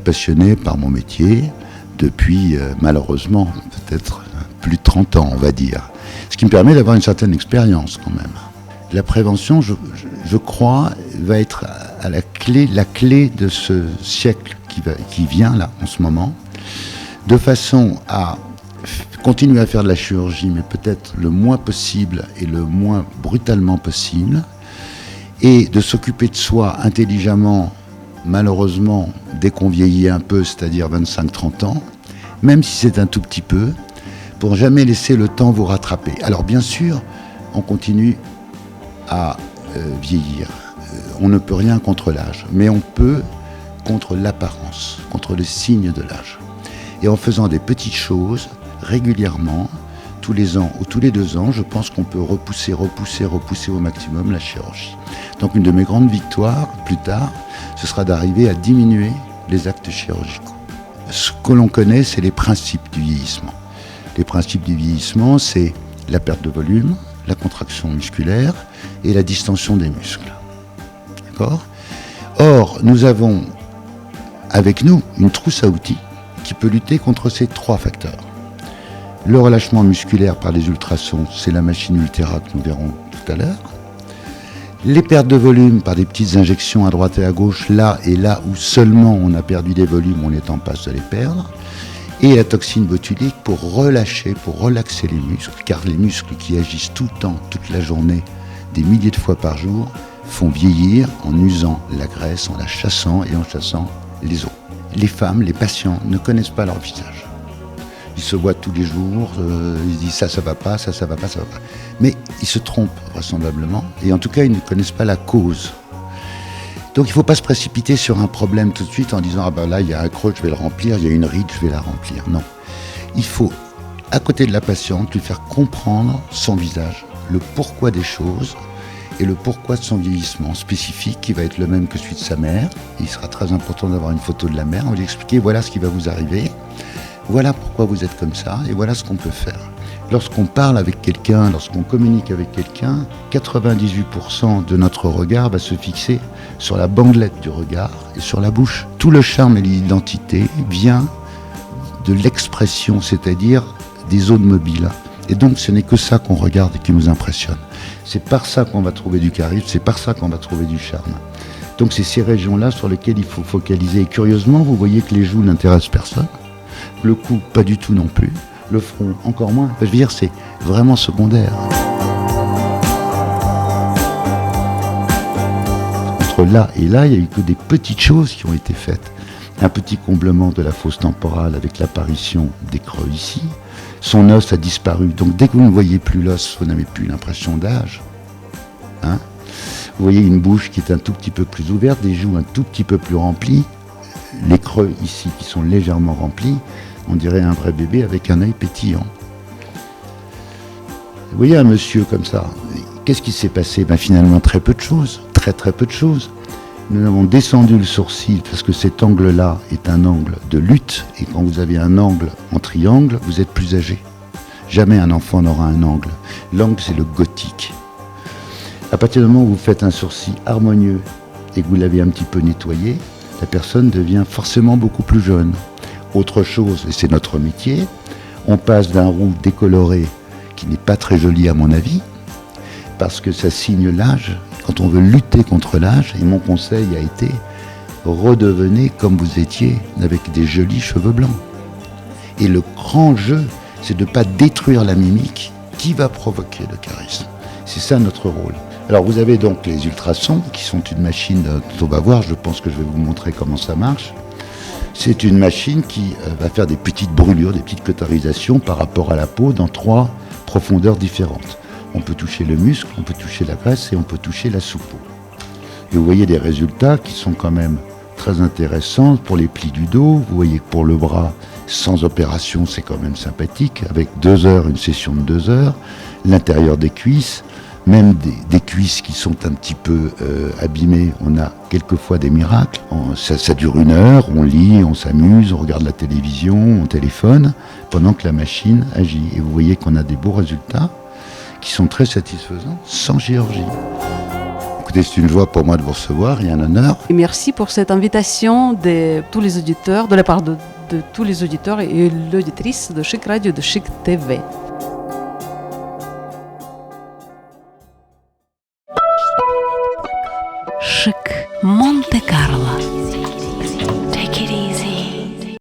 passionné par mon métier depuis, malheureusement, peut-être plus de 30 ans, on va dire. Ce qui me permet d'avoir une certaine expérience quand même. La prévention, je crois, va être à la clé de ce siècle qui vient là, en ce moment, de façon à continuer à faire de la chirurgie, mais peut-être le moins possible et le moins brutalement possible, et de s'occuper de soi intelligemment, malheureusement, dès qu'on vieillit un peu, c'est-à-dire 25-30 ans, même si c'est un tout petit peu, pour jamais laisser le temps vous rattraper. Alors bien sûr, on continue à vieillir. On ne peut rien contre l'âge, mais on peut contre l'apparence, contre les signes de l'âge. Et en faisant des petites choses, régulièrement, tous les ans ou tous les 2 ans, je pense qu'on peut repousser au maximum la chirurgie. Donc une de mes grandes victoires, plus tard, ce sera d'arriver à diminuer les actes chirurgicaux. Ce que l'on connaît, c'est les principes du vieillissement. Les principes du vieillissement, c'est la perte de volume, la contraction musculaire et la distension des muscles. D'accord ? Or, nous avons avec nous une trousse à outils qui peut lutter contre ces 3 facteurs. Le relâchement musculaire par les ultrasons, c'est la machine Ultera que nous verrons tout à l'heure. Les pertes de volume par des petites injections à droite et à gauche, là et là où seulement on a perdu des volumes, on est en passe de les perdre. Et la toxine botulique pour relâcher, pour relaxer les muscles, car les muscles qui agissent tout le temps, toute la journée, des milliers de fois par jour, font vieillir en usant la graisse, en la chassant et en chassant les os. Les femmes, les patients ne connaissent pas leur visage. Ils se voient tous les jours, ils se disent ça va pas, ça va pas, ça va pas. Mais ils se trompent vraisemblablement, et en tout cas ils ne connaissent pas la cause. Donc il ne faut pas se précipiter sur un problème tout de suite en disant « Ah ben là, il y a un creux, je vais le remplir, il y a une ride, je vais la remplir ». Non. Il faut, à côté de la patiente, lui faire comprendre son visage, le pourquoi des choses et le pourquoi de son vieillissement spécifique qui va être le même que celui de sa mère. Il sera très important d'avoir une photo de la mère. On va lui expliquer « Voilà ce qui va vous arriver, voilà pourquoi vous êtes comme ça et voilà ce qu'on peut faire ». Lorsqu'on parle avec quelqu'un, lorsqu'on communique avec quelqu'un, 98% de notre regard va se fixer sur la bandelette du regard et sur la bouche. Tout le charme et l'identité vient de l'expression, c'est-à-dire des zones mobiles. Et donc ce n'est que ça qu'on regarde et qui nous impressionne. C'est par ça qu'on va trouver du charisme, c'est par ça qu'on va trouver du charme. Donc c'est ces régions-là sur lesquelles il faut focaliser. Et curieusement, vous voyez que les joues n'intéressent personne, le cou pas du tout non plus. Le front, encore moins. Je veux dire, c'est vraiment secondaire. Entre là et là, il n'y a eu que des petites choses qui ont été faites. Un petit comblement de la fosse temporale avec l'apparition des creux ici. Son os a disparu. Donc dès que vous ne voyez plus l'os, vous n'avez plus l'impression d'âge. Hein ? Vous voyez une bouche qui est un tout petit peu plus ouverte, des joues un tout petit peu plus remplies. Les creux ici qui sont légèrement remplis. On dirait un vrai bébé avec un œil pétillant. Vous voyez un monsieur comme ça, qu'est-ce qui s'est passé ? Finalement, très peu de choses, très peu de choses. Nous avons descendu le sourcil parce que cet angle-là est un angle de lutte. Et quand vous avez un angle en triangle, vous êtes plus âgé. Jamais un enfant n'aura un angle. L'angle, c'est le gothique. À partir du moment où vous faites un sourcil harmonieux et que vous l'avez un petit peu nettoyé, la personne devient forcément beaucoup plus jeune. Autre chose, et c'est notre métier, on passe d'un roux décoloré qui n'est pas très joli à mon avis, parce que ça signe l'âge. Quand on veut lutter contre l'âge, et mon conseil a été redevenez comme vous étiez avec des jolis cheveux blancs. Et le grand jeu, c'est de ne pas détruire la mimique qui va provoquer le charisme. C'est ça notre rôle. Alors vous avez donc les ultrasons qui sont une machine dont on va voir, je pense que je vais vous montrer comment ça marche. C'est une machine qui va faire des petites brûlures, des petites cauterisations par rapport à la peau dans 3 profondeurs différentes. On peut toucher le muscle, on peut toucher la graisse et on peut toucher la sous-peau. Et vous voyez des résultats qui sont quand même très intéressants pour les plis du dos. Vous voyez que pour le bras, sans opération, c'est quand même sympathique. Avec 2 heures, une session de 2 heures. L'intérieur des cuisses, même des cuisses qui sont un petit peu abîmées, on a quelquefois des miracles. Ça dure 1 heure, on lit, on s'amuse, on regarde la télévision, on téléphone, pendant que la machine agit. Et vous voyez qu'on a des beaux résultats qui sont très satisfaisants, sans chirurgie. Écoutez, c'est une joie pour moi de vous recevoir et un honneur. Et merci pour cette invitation de tous les auditeurs, de la part de tous les auditeurs et l'auditrice de Chic Radio, de Chic TV.